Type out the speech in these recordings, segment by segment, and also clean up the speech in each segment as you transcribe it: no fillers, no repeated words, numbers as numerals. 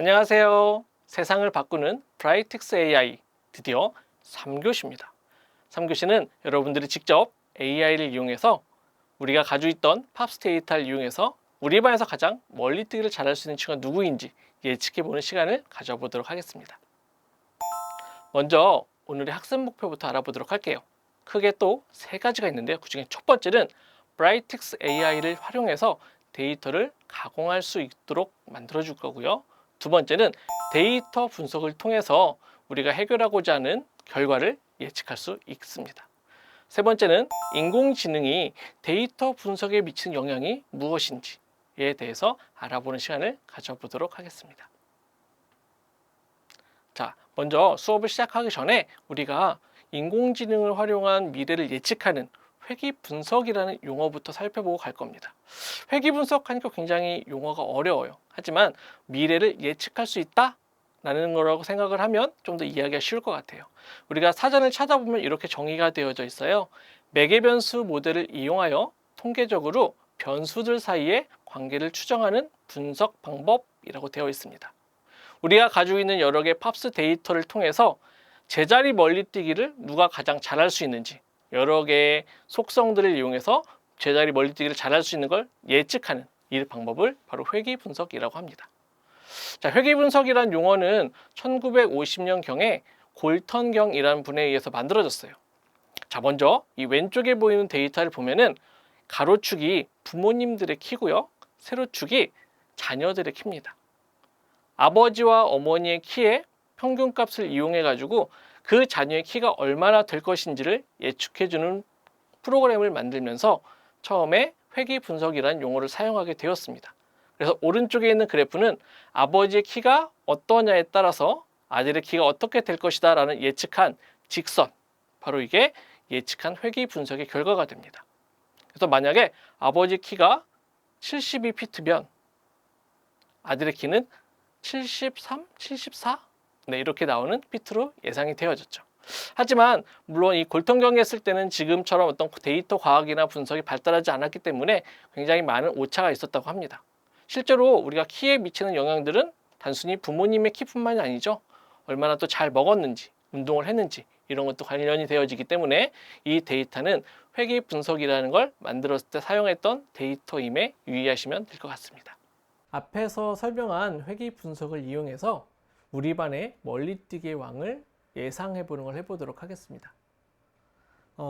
안녕하세요. 세상을 바꾸는 브라이틱스 AI 드디어 3교시입니다. 3교시는 여러분들이 직접 AI를 이용해서 우리가 가지고 있던 팝스 데이터를 이용해서 우리 반에서 가장 멀리 뛰기를 잘할 수 있는 친구가 누구인지 예측해보는 시간을 가져보도록 하겠습니다. 먼저 오늘의 학습 목표부터 알아보도록 할게요. 크게 또 세 가지가 있는데요. 그 중에 첫 번째는 브라이틱스 AI를 활용해서 데이터를 가공할 수 있도록 만들어줄 거고요. 두 번째는 데이터 분석을 통해서 우리가 해결하고자 하는 결과를 예측할 수 있습니다. 세 번째는 인공지능이 데이터 분석에 미치는 영향이 무엇인지에 대해서 알아보는 시간을 가져보도록 하겠습니다. 자, 먼저 수업을 시작하기 전에 우리가 인공지능을 활용한 미래를 예측하는 회귀 분석이라는 용어부터 살펴보고 갈 겁니다. 회귀 분석하니까 굉장히 용어가 어려워요. 하지만 미래를 예측할 수 있다라는 거라고 생각을 하면 좀 더 이해하기가 쉬울 것 같아요. 우리가 사전을 찾아보면 이렇게 정의가 되어져 있어요. 매개 변수 모델을 이용하여 통계적으로 변수들 사이의 관계를 추정하는 분석 방법이라고 되어 있습니다. 우리가 가지고 있는 여러 개의 팝스 데이터를 통해서 제자리 멀리뛰기를 누가 가장 잘할 수 있는지 여러 개의 속성들을 이용해서 제자리 멀리뛰기를 잘할 수 있는 걸 예측하는 이 방법을 바로 회귀 분석이라고 합니다. 자, 회귀 분석이란 용어는 1950년경에 골턴경이라는 분에 의해서 만들어졌어요. 자, 먼저 이 왼쪽에 보이는 데이터를 보면은 가로축이 부모님들의 키고요. 세로축이 자녀들의 키입니다. 아버지와 어머니의 키의 평균값을 이용해 가지고 그 자녀의 키가 얼마나 될 것인지를 예측해주는 프로그램을 만들면서 처음에 회귀 분석이라는 용어를 사용하게 되었습니다. 그래서 오른쪽에 있는 그래프는 아버지의 키가 어떠냐에 따라서 아들의 키가 어떻게 될 것이다 라는 예측한 직선, 바로 이게 예측한 회귀 분석의 결과가 됩니다. 그래서 만약에 아버지 키가 72피트면 아들의 키는 73, 74? 네, 이렇게 나오는 피트로 예상이 되어졌죠. 하지만 물론 이 골턴경에 했을 때는 지금처럼 어떤 데이터 과학이나 분석이 발달하지 않았기 때문에 굉장히 많은 오차가 있었다고 합니다. 실제로 우리가 키에 미치는 영향들은 단순히 부모님의 키뿐만이 아니죠. 얼마나 또 잘 먹었는지, 운동을 했는지 이런 것도 관련이 되어지기 때문에 이 데이터는 회귀 분석이라는 걸 만들었을 때 사용했던 데이터임에 유의하시면 될 것 같습니다. 앞에서 설명한 회귀 분석을 이용해서 우리 반의 멀리뛰기의 왕을 예상해 보는 걸 해보도록 하겠습니다.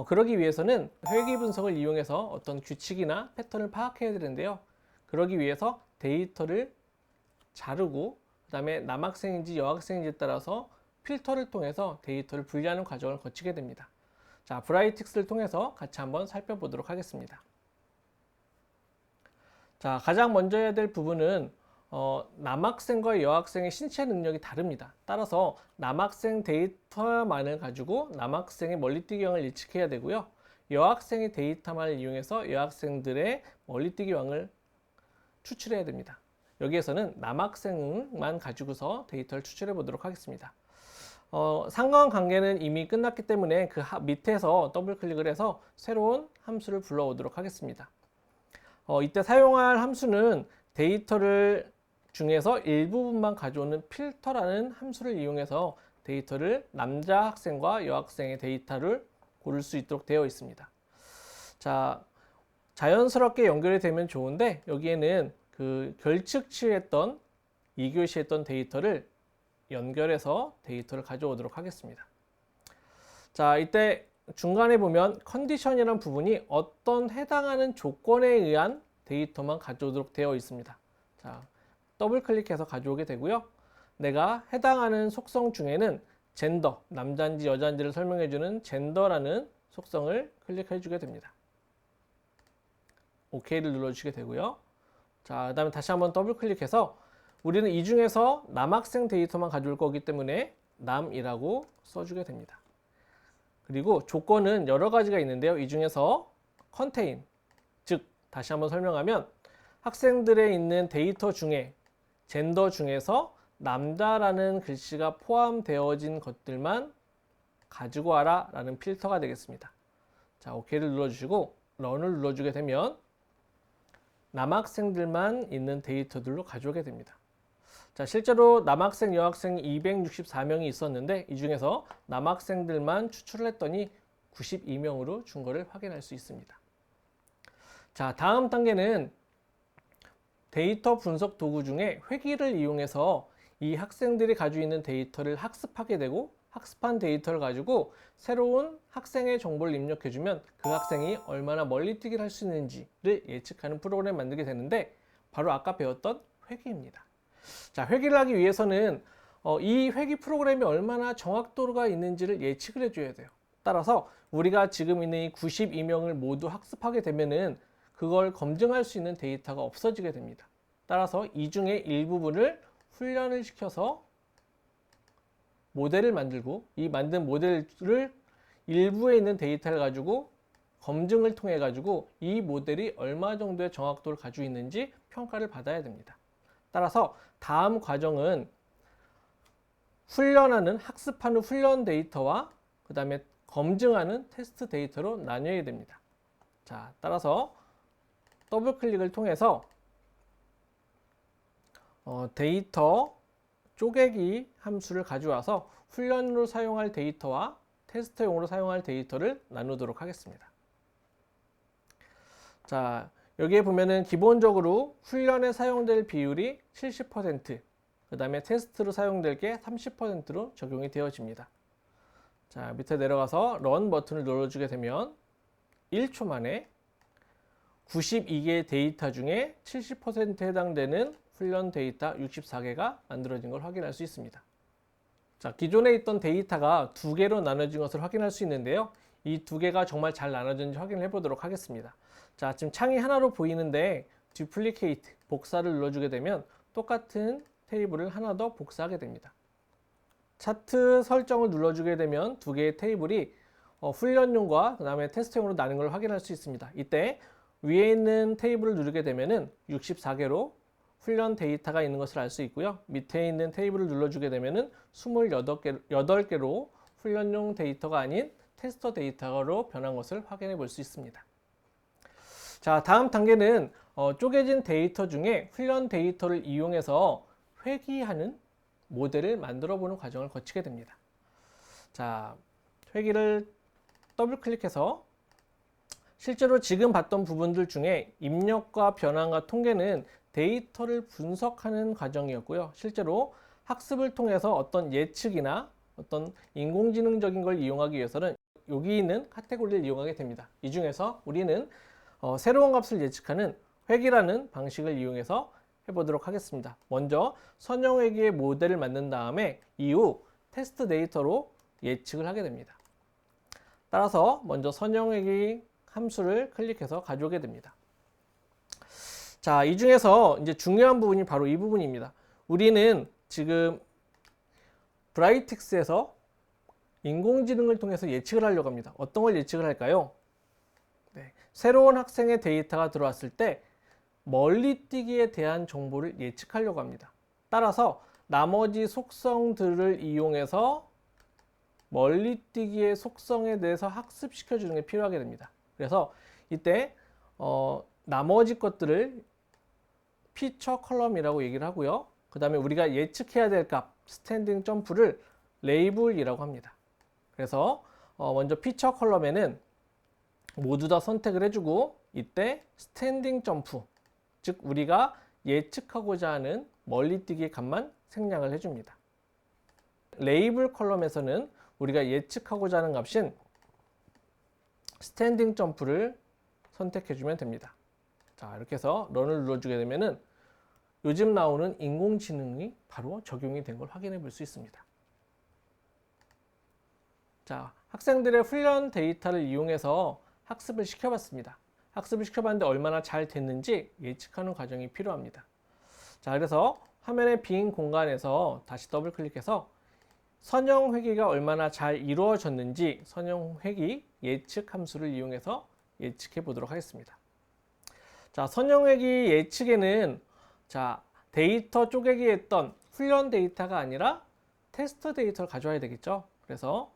그러기 위해서는 회귀 분석을 이용해서 어떤 규칙이나 패턴을 파악해야 되는데요. 그러기 위해서 데이터를 자르고 그 다음에 남학생인지 여학생인지에 따라서 필터를 통해서 데이터를 분리하는 과정을 거치게 됩니다. 자, 브라이틱스를 통해서 같이 한번 살펴보도록 하겠습니다. 자, 가장 먼저 해야 될 부분은 남학생과 여학생의 신체 능력이 다릅니다. 따라서 남학생 데이터만을 가지고 남학생의 멀리뛰기왕을 예측해야 되고요. 여학생의 데이터만을 이용해서 여학생들의 멀리뛰기왕을 추출해야 됩니다. 여기에서는 남학생만 가지고서 데이터를 추출해 보도록 하겠습니다. 상관관계는 이미 끝났기 때문에 그 밑에서 더블 클릭을 해서 새로운 함수를 불러오도록 하겠습니다. 이때 사용할 함수는 데이터를 중에서 일부분만 가져오는 필터라는 함수를 이용해서 데이터를 남자 학생과 여학생의 데이터를 고를 수 있도록 되어 있습니다. 자, 자연스럽게 연결이 되면 좋은데 여기에는 그 결측치했던 2교시 했던 데이터를 연결해서 데이터를 가져오도록 하겠습니다. 자, 이때 중간에 보면 컨디션이라는 부분이 어떤 해당하는 조건에 의한 데이터만 가져오도록 되어 있습니다. 자, 더블 클릭해서 가져오게 되고요. 내가 해당하는 속성 중에는 젠더, 남자인지 여자인지를 설명해주는 젠더라는 속성을 클릭해주게 됩니다. OK를 눌러주시게 되고요. 자, 그 다음에 다시 한번 더블 클릭해서 우리는 이 중에서 남학생 데이터만 가져올 거기 때문에 남이라고 써주게 됩니다. 그리고 조건은 여러 가지가 있는데요. 이 중에서 contain, 즉 다시 한번 설명하면 학생들의 있는 데이터 중에 젠더 중에서 남자라는 글씨가 포함되어진 것들만 가지고 와라 라는 필터가 되겠습니다. 자, OK를 눌러주시고 런을 눌러주게 되면 남학생들만 있는 데이터들로 가져오게 됩니다. 자, 자, 실제로 남학생, 여학생 264명이 있었는데 이 중에서 남학생들만 추출을 했더니 92명으로 준 거를 확인할 수 있습니다. 자, 다음 단계는 데이터 분석 도구 중에 회기를 이용해서 이 학생들이 가지고 있는 데이터를 학습하게 되고 학습한 데이터를 가지고 새로운 학생의 정보를 입력해주면 그 학생이 얼마나 멀리 뛰기를 할 수 있는지를 예측하는 프로그램을 만들게 되는데 바로 아까 배웠던 회기입니다. 자, 회기를 하기 위해서는 이 회기 프로그램이 얼마나 정확도가 있는지를 예측을 해줘야 돼요. 따라서 우리가 지금 있는 이 92명을 모두 학습하게 되면은 그걸 검증할 수 있는 데이터가 없어지게 됩니다. 따라서 이 중에 일부분을 훈련을 시켜서 모델을 만들고 이 만든 모델을 일부에 있는 데이터를 가지고 검증을 통해 가지고 이 모델이 얼마 정도의 정확도를 가지고 있는지 평가를 받아야 됩니다. 따라서 다음 과정은 훈련하는 학습하는 훈련 데이터와 그 다음에 검증하는 테스트 데이터로 나뉘어야 됩니다. 자, 따라서 더블 클릭을 통해서 데이터 쪼개기 함수를 가져와서 훈련으로 사용할 데이터와 테스트용으로 사용할 데이터를 나누도록 하겠습니다. 자, 여기에 보면은 기본적으로 훈련에 사용될 비율이 70%, 그 다음에 테스트로 사용될 게 30%로 적용이 되어집니다. 자, 밑에 내려가서 런 버튼을 눌러주게 되면 1초 만에 92개의 데이터 중에 70%에 해당되는 훈련 데이터 64개가 만들어진 걸 확인할 수 있습니다. 자, 기존에 있던 데이터가 두 개로 나눠진 것을 확인할 수 있는데요. 이 두 개가 정말 잘 나눠졌는지 확인을 해보도록 하겠습니다. 자, 지금 창이 하나로 보이는데 Duplicate, 복사를 눌러주게 되면 똑같은 테이블을 하나 더 복사하게 됩니다. 차트 설정을 눌러주게 되면 두 개의 테이블이 훈련용과 그 다음에 테스트용으로 나눈 걸 확인할 수 있습니다. 이때 위에 있는 테이블을 누르게 되면은 64개로 훈련 데이터가 있는 것을 알 수 있고요. 밑에 있는 테이블을 눌러주게 되면은 28개로 훈련용 데이터가 아닌 테스터 데이터로 변한 것을 확인해 볼 수 있습니다. 자, 다음 단계는 쪼개진 데이터 중에 훈련 데이터를 이용해서 회귀하는 모델을 만들어 보는 과정을 거치게 됩니다. 자, 회귀를 더블 클릭해서 실제로 지금 봤던 부분들 중에 입력과 변환과 통계는 데이터를 분석하는 과정이었고요. 실제로 학습을 통해서 어떤 예측이나 어떤 인공지능적인 걸 이용하기 위해서는 여기 있는 카테고리를 이용하게 됩니다. 이 중에서 우리는 새로운 값을 예측하는 회귀라는 방식을 이용해서 해보도록 하겠습니다. 먼저 선형회귀의 모델을 만든 다음에 이후 테스트 데이터로 예측을 하게 됩니다. 따라서 먼저 선형회귀 함수를 클릭해서 가져오게 됩니다. 자, 이 중에서 이제 중요한 부분이 바로 이 부분입니다. 우리는 지금 브라이틱스에서 인공지능을 통해서 예측을 하려고 합니다. 어떤 걸 예측을 할까요? 네, 새로운 학생의 데이터가 들어왔을 때 멀리 뛰기에 대한 정보를 예측하려고 합니다. 따라서 나머지 속성들을 이용해서 멀리 뛰기의 속성에 대해서 학습시켜 주는 게 필요하게 됩니다. 그래서 이때 나머지 것들을 피처 컬럼이라고 얘기를 하고요. 그 다음에 우리가 예측해야 될 값, 스탠딩 점프를 레이블이라고 합니다. 그래서 먼저 피처 컬럼에는 모두 다 선택을 해주고 이때 스탠딩 점프, 즉 우리가 예측하고자 하는 멀리 뛰기의 값만 생략을 해줍니다. 레이블 컬럼에서는 우리가 예측하고자 하는 값인 스탠딩 점프를 선택해주면 됩니다. 자, 이렇게 해서 런을 눌러주게 되면은 요즘 나오는 인공지능이 바로 적용이 된 걸 확인해 볼 수 있습니다. 자, 학생들의 훈련 데이터를 이용해서 학습을 시켜봤습니다. 학습을 시켜봤는데 얼마나 잘 됐는지 예측하는 과정이 필요합니다. 자, 그래서 화면의 빈 공간에서 다시 더블 클릭해서 선형 회귀가 얼마나 잘 이루어졌는지 선형 회귀 예측 함수를 이용해서 예측해 보도록 하겠습니다. 자, 선형 회귀 예측에는 자, 데이터 쪼개기 했던 훈련 데이터가 아니라 테스트 데이터를 가져와야 되겠죠. 그래서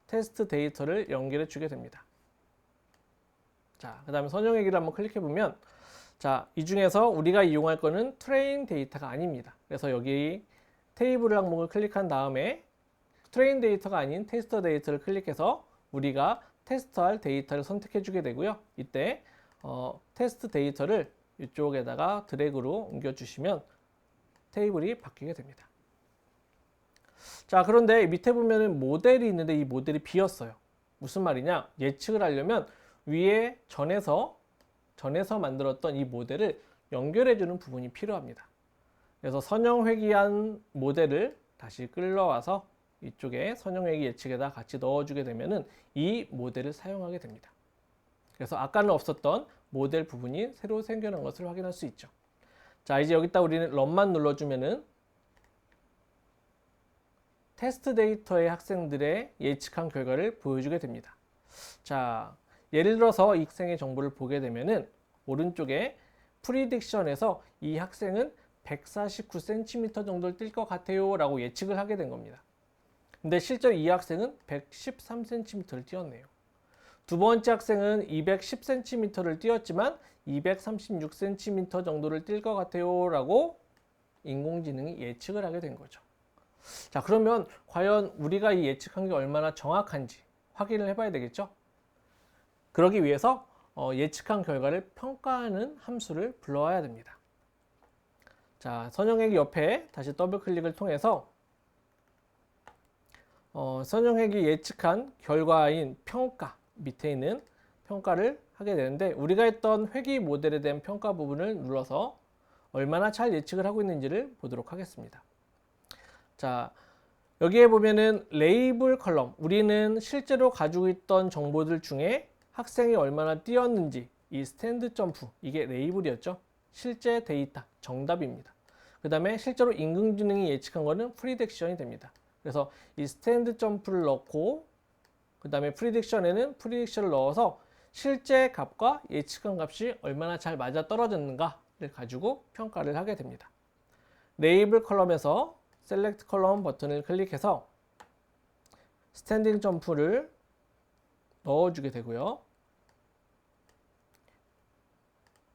테스트 데이터를 연결해 주게 됩니다. 자, 그 다음에 선형 회귀를 한번 클릭해 보면 자, 이 중에서 우리가 이용할 거는 트레인 데이터가 아닙니다. 그래서 여기 테이블 항목을 클릭한 다음에 트레인 데이터가 아닌 테스터 데이터를 클릭해서 우리가 테스트할 데이터를 선택해 주게 되고요. 이때 테스트 데이터를 이쪽에다가 드래그로 옮겨 주시면 테이블이 바뀌게 됩니다. 자, 그런데 밑에 보면은 모델이 있는데 이 모델이 비었어요. 무슨 말이냐? 예측을 하려면 위에 전에서 만들었던 이 모델을 연결해 주는 부분이 필요합니다. 그래서 선형회귀한 모델을 다시 끌러와서 이쪽에 선형회귀 예측에다 같이 넣어주게 되면은 이 모델을 사용하게 됩니다. 그래서 아까는 없었던 모델 부분이 새로 생겨난 것을 확인할 수 있죠. 자, 이제 여기다 우리는 런만 눌러주면은 테스트 데이터의 학생들의 예측한 결과를 보여주게 됩니다. 자, 예를 들어서 이 학생의 정보를 보게 되면은 오른쪽에 프리딕션에서 이 학생은 149cm 정도를 뛸 것 같아요 라고 예측을 하게 된 겁니다. 근데 실제로 이 학생은 113cm를 뛰었네요. 두 번째 학생은 210cm를 뛰었지만 236cm 정도를 뛸 것 같아요 라고 인공지능이 예측을 하게 된 거죠. 자, 그러면 과연 우리가 이 예측한 게 얼마나 정확한지 확인을 해봐야 되겠죠? 그러기 위해서 예측한 결과를 평가하는 함수를 불러와야 됩니다. 자, 선형회귀 옆에 다시 더블 클릭을 통해서 선형회귀 예측한 결과인 평가 밑에 있는 평가를 하게 되는데 우리가 했던 회귀 모델에 대한 평가 부분을 눌러서 얼마나 잘 예측을 하고 있는지를 보도록 하겠습니다. 자, 여기에 보면은 레이블 컬럼, 우리는 실제로 가지고 있던 정보들 중에 학생이 얼마나 뛰었는지 이 스탠드 점프, 이게 레이블이었죠. 실제 데이터, 정답입니다. 그 다음에 실제로 인공지능이 예측한 거는 프리딕션이 됩니다. 그래서 이 스탠드 점프를 넣고 그 다음에 프리딕션에는 프리딕션을 넣어서 실제 값과 예측한 값이 얼마나 잘 맞아 떨어졌는가를 가지고 평가를 하게 됩니다. 레이블 컬럼에서 셀렉트 컬럼 버튼을 클릭해서 스탠딩 점프를 넣어주게 되고요.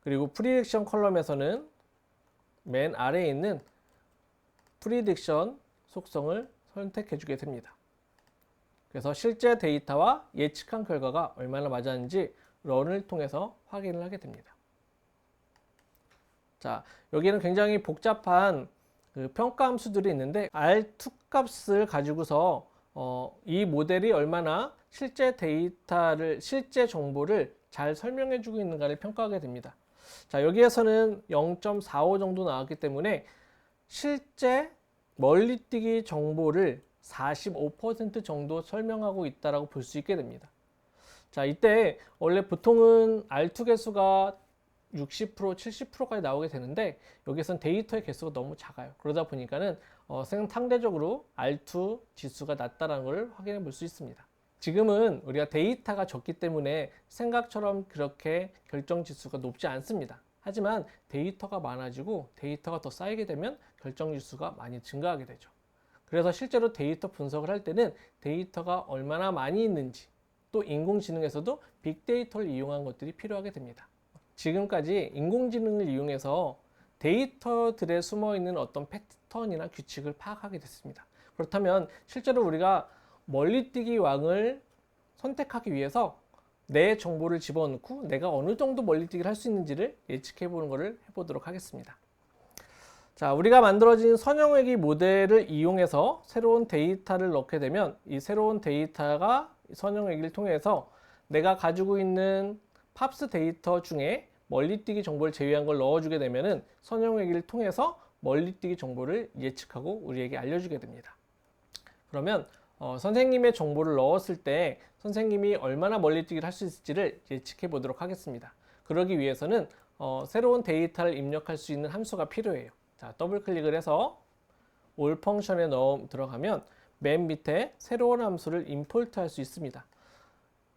그리고 프리딕션 컬럼에서는 맨 아래에 있는 프리딕션 속성을 선택해 주게 됩니다. 그래서 실제 데이터와 예측한 결과가 얼마나 맞았는지 런을 통해서 확인을 하게 됩니다. 자, 여기는 굉장히 복잡한 평가 함수들이 있는데 R2 값을 가지고서 이 모델이 얼마나 실제 데이터를, 실제 정보를 잘 설명해 주고 있는가를 평가하게 됩니다. 자, 여기에서는 0.45 정도 나왔기 때문에 실제 멀리뛰기 정보를 45% 정도 설명하고 있다라고 볼 수 있게 됩니다. 자, 이때 원래 보통은 R2 개수가 60%, 70%까지 나오게 되는데 여기선 데이터의 개수가 너무 작아요. 그러다 보니까는 상대적으로 R2 지수가 낮다라는 걸 확인해 볼 수 있습니다. 지금은 우리가 데이터가 적기 때문에 생각처럼 그렇게 결정 지수가 높지 않습니다. 하지만 데이터가 많아지고 데이터가 더 쌓이게 되면 결정 지수가 많이 증가하게 되죠. 그래서 실제로 데이터 분석을 할 때는 데이터가 얼마나 많이 있는지, 또 인공지능에서도 빅데이터를 이용한 것들이 필요하게 됩니다. 지금까지 인공지능을 이용해서 데이터들에 숨어있는 어떤 패턴이나 규칙을 파악하게 됐습니다. 그렇다면 실제로 우리가 멀리뛰기 왕을 선택하기 위해서 내 정보를 집어넣고 내가 어느 정도 멀리뛰기를 할 수 있는지를 예측해 보는 것을 해보도록 하겠습니다. 자, 우리가 만들어진 선형회귀 모델을 이용해서 새로운 데이터를 넣게 되면 이 새로운 데이터가 선형회귀를 통해서 내가 가지고 있는 팝스 데이터 중에 멀리뛰기 정보를 제외한 걸 넣어주게 되면은 선형회귀를 통해서 멀리뛰기 정보를 예측하고 우리에게 알려주게 됩니다. 그러면 선생님의 정보를 넣었을 때 선생님이 얼마나 멀리뛰기를 할 수 있을지를 예측해 보도록 하겠습니다. 그러기 위해서는 새로운 데이터를 입력할 수 있는 함수가 필요해요. 자, 더블 클릭을 해서 all 펑션에 들어가면 맨 밑에 새로운 함수를 임포트 할 수 있습니다.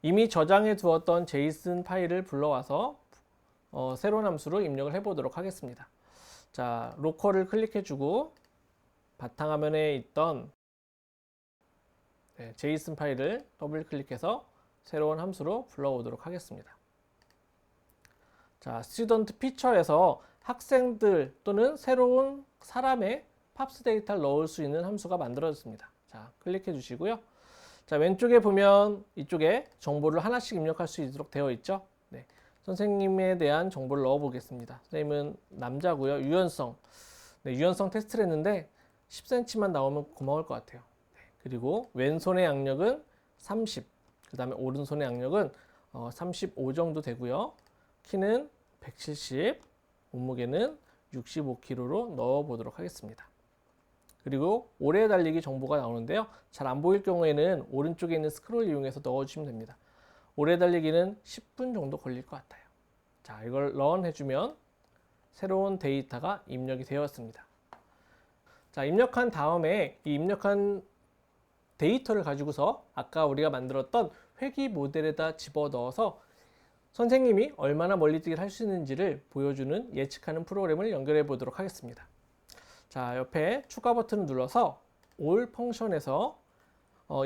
이미 저장해 두었던 제이슨 파일을 불러와서 새로운 함수로 입력을 해 보도록 하겠습니다. 자, 로컬을 클릭해 주고 바탕화면에 있던 제이슨 파일을 더블 클릭해서 새로운 함수로 불러오도록 하겠습니다. 자, 스튜던트 피처에서 학생들 또는 새로운 사람의 팝스 데이터를 넣을 수 있는 함수가 만들어졌습니다. 자, 클릭해 주시고요. 자, 왼쪽에 보면 이쪽에 정보를 하나씩 입력할 수 있도록 되어 있죠. 네, 선생님에 대한 정보를 넣어 보겠습니다. 선생님은 남자고요. 유연성. 네, 유연성 테스트를 했는데 10cm만 나오면 고마울 것 같아요. 네, 그리고 왼손의 양력은 30. 그 다음에 오른손의 양력은 35 정도 되고요. 키는 170, 몸무게는 65kg로 넣어 보도록 하겠습니다. 그리고 오래 달리기 정보가 나오는데요. 잘 안 보일 경우에는 오른쪽에 있는 스크롤 이용해서 넣어주시면 됩니다. 오래 달리기는 10분 정도 걸릴 것 같아요. 자, 이걸 런 해주면 새로운 데이터가 입력이 되었습니다. 자, 입력한 다음에 이 입력한 데이터를 가지고서 아까 우리가 만들었던 회귀 모델에다 집어넣어서 선생님이 얼마나 멀리뛰기를 할 수 있는지를 보여주는 예측하는 프로그램을 연결해 보도록 하겠습니다. 자, 옆에 추가 버튼을 눌러서 all 펑션에서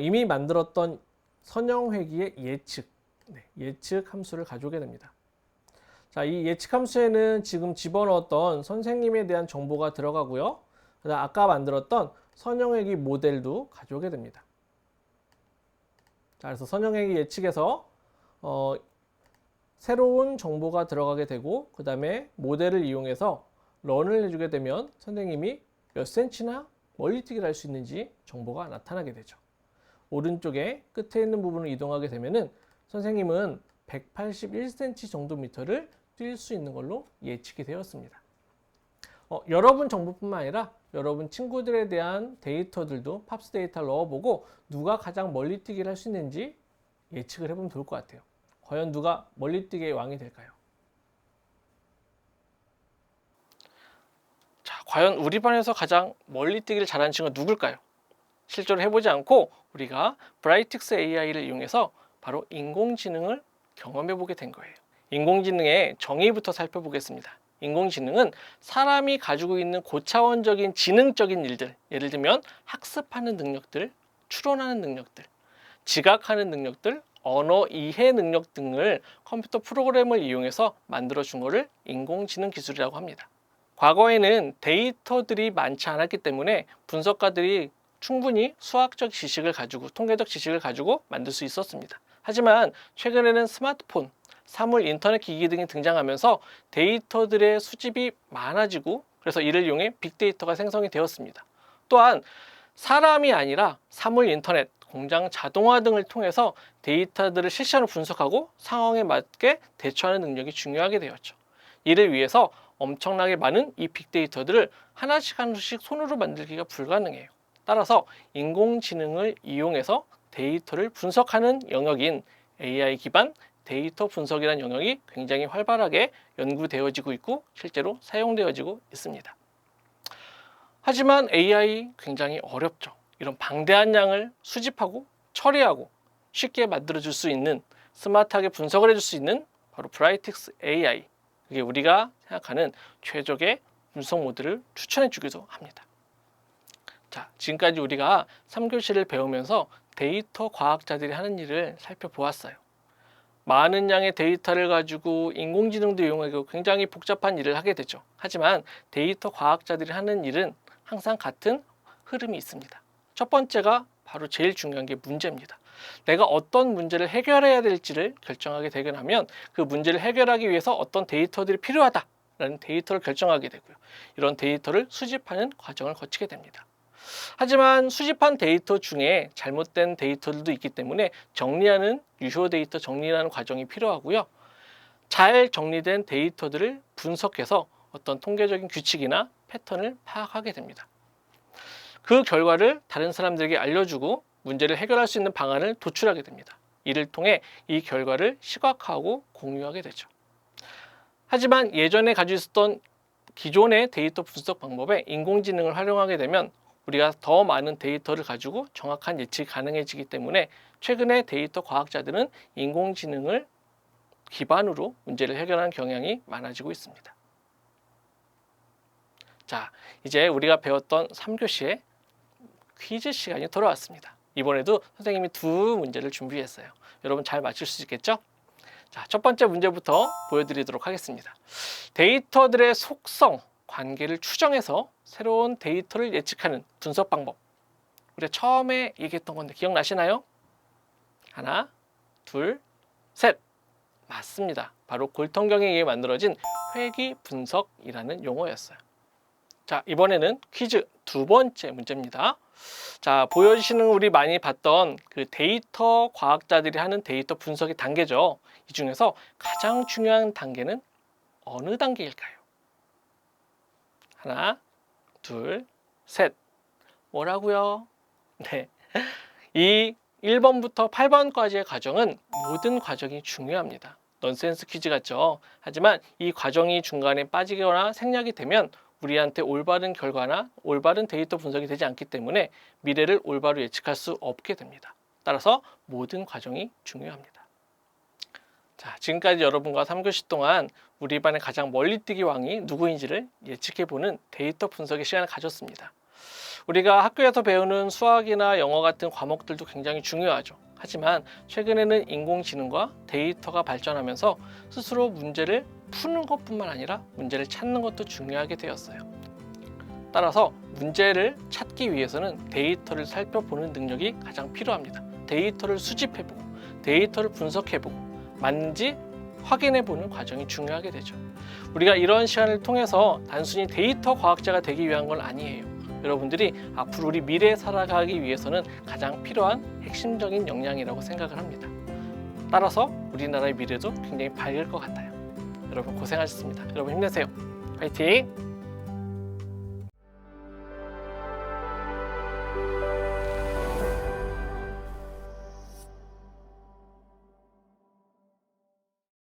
이미 만들었던 선형 회귀의 예측, 예측 함수를 가져오게 됩니다. 자, 이 예측 함수에는 지금 집어넣었던 선생님에 대한 정보가 들어가고요. 그다음 아까 만들었던 선형 회귀 모델도 가져오게 됩니다. 자, 그래서 선형 회귀 예측에서 새로운 정보가 들어가게 되고 그 다음에 모델을 이용해서 런을 해주게 되면 선생님이 몇 센치나 멀리뛰기를 할 수 있는지 정보가 나타나게 되죠. 오른쪽에 끝에 있는 부분을 이동하게 되면은 선생님은 181cm 정도 미터를 뛸 수 있는 걸로 예측이 되었습니다. 여러분 정보뿐만 아니라 여러분 친구들에 대한 데이터들도 팝스 데이터를 넣어보고 누가 가장 멀리뛰기를 할 수 있는지 예측을 해보면 좋을 것 같아요. 과연 누가 멀리뛰기의 왕이 될까요? 자, 과연 우리 반에서 가장 멀리뛰기를 잘하는 친구가 누굴까요? 실제로 해보지 않고 우리가 브라이틱스 AI를 이용해서 바로 인공지능을 경험해보게 된 거예요. 인공지능의 정의부터 살펴보겠습니다. 인공지능은 사람이 가지고 있는 고차원적인 지능적인 일들, 예를 들면 학습하는 능력들, 추론하는 능력들, 지각하는 능력들, 언어 이해 능력 등을 컴퓨터 프로그램을 이용해서 만들어준 것을 인공지능 기술이라고 합니다. 과거에는 데이터들이 많지 않았기 때문에 분석가들이 충분히 수학적 지식을 가지고 통계적 지식을 가지고 만들 수 있었습니다. 하지만 최근에는 스마트폰, 사물 인터넷 기기 등이 등장하면서 데이터들의 수집이 많아지고 그래서 이를 이용해 빅데이터가 생성이 되었습니다. 또한 사람이 아니라 사물 인터넷, 공장 자동화 등을 통해서 데이터들을 실시간으로 분석하고 상황에 맞게 대처하는 능력이 중요하게 되었죠. 이를 위해서 엄청나게 많은 이 빅데이터들을 하나씩 하나씩 손으로 만들기가 불가능해요. 따라서 인공지능을 이용해서 데이터를 분석하는 영역인 AI 기반 데이터 분석이라는 영역이 굉장히 활발하게 연구되어지고 있고 실제로 사용되어지고 있습니다. 하지만 AI 굉장히 어렵죠. 이런 방대한 양을 수집하고 처리하고 쉽게 만들어줄 수 있는 스마트하게 분석을 해줄 수 있는 바로 브라이틱스 AI, 그게 우리가 생각하는 최적의 분석 모델을 추천해 주기도 합니다. 자, 지금까지 우리가 3교시를 배우면서 데이터 과학자들이 하는 일을 살펴보았어요. 많은 양의 데이터를 가지고 인공지능도 이용하고 굉장히 복잡한 일을 하게 되죠. 하지만 데이터 과학자들이 하는 일은 항상 같은 흐름이 있습니다. 첫 번째가 바로 제일 중요한 게 문제입니다. 내가 어떤 문제를 해결해야 될지를 결정하게 되긴 하면 그 문제를 해결하기 위해서 어떤 데이터들이 필요하다라는 데이터를 결정하게 되고요. 이런 데이터를 수집하는 과정을 거치게 됩니다. 하지만 수집한 데이터 중에 잘못된 데이터들도 있기 때문에 정리하는 유효 데이터 정리하는 과정이 필요하고요. 잘 정리된 데이터들을 분석해서 어떤 통계적인 규칙이나 패턴을 파악하게 됩니다. 그 결과를 다른 사람들에게 알려주고 문제를 해결할 수 있는 방안을 도출하게 됩니다. 이를 통해 이 결과를 시각화하고 공유하게 되죠. 하지만 예전에 가지고 있었던 기존의 데이터 분석 방법에 인공지능을 활용하게 되면 우리가 더 많은 데이터를 가지고 정확한 예측이 가능해지기 때문에 최근에 데이터 과학자들은 인공지능을 기반으로 문제를 해결하는 경향이 많아지고 있습니다. 자, 이제 우리가 배웠던 3교시에 퀴즈 시간이 돌아왔습니다. 이번에도 선생님이 두 문제를 준비했어요. 여러분 잘 맞출 수 있겠죠? 자, 첫 번째 문제부터 보여드리도록 하겠습니다. 데이터들의 속성, 관계를 추정해서 새로운 데이터를 예측하는 분석 방법. 우리가 처음에 얘기했던 건데 기억나시나요? 하나, 둘, 셋. 맞습니다. 바로 골통경에 의해 만들어진 회귀 분석이라는 용어였어요. 자, 이번에는 퀴즈 두 번째 문제입니다. 자, 보여주시는 우리 많이 봤던 그 데이터 과학자들이 하는 데이터 분석의 단계죠. 이 중에서 가장 중요한 단계는 어느 단계일까요? 하나, 둘, 셋. 뭐라고요? 네. 이 1번부터 8번까지의 과정은 모든 과정이 중요합니다. 넌센스 퀴즈 같죠? 하지만 이 과정이 중간에 빠지거나 생략이 되면 우리한테 올바른 결과나 올바른 데이터 분석이 되지 않기 때문에 미래를 올바로 예측할 수 없게 됩니다. 따라서 모든 과정이 중요합니다. 자, 지금까지 여러분과 3교시 동안 우리 반의 가장 멀리뛰기 왕이 누구인지를 예측해보는 데이터 분석의 시간을 가졌습니다. 우리가 학교에서 배우는 수학이나 영어 같은 과목들도 굉장히 중요하죠. 하지만 최근에는 인공지능과 데이터가 발전하면서 스스로 문제를 푸는 것뿐만 아니라 문제를 찾는 것도 중요하게 되었어요. 따라서 문제를 찾기 위해서는 데이터를 살펴보는 능력이 가장 필요합니다. 데이터를 수집해보고 데이터를 분석해보고 맞는지 확인해보는 과정이 중요하게 되죠. 우리가 이런 시간을 통해서 단순히 데이터 과학자가 되기 위한 건 아니에요. 여러분들이 앞으로 우리 미래에 살아가기 위해서는 가장 필요한 핵심적인 역량이라고 생각을 합니다. 따라서 우리나라의 미래도 굉장히 밝을 것 같아요. 여러분 고생하셨습니다. 여러분 힘내세요. 화이팅!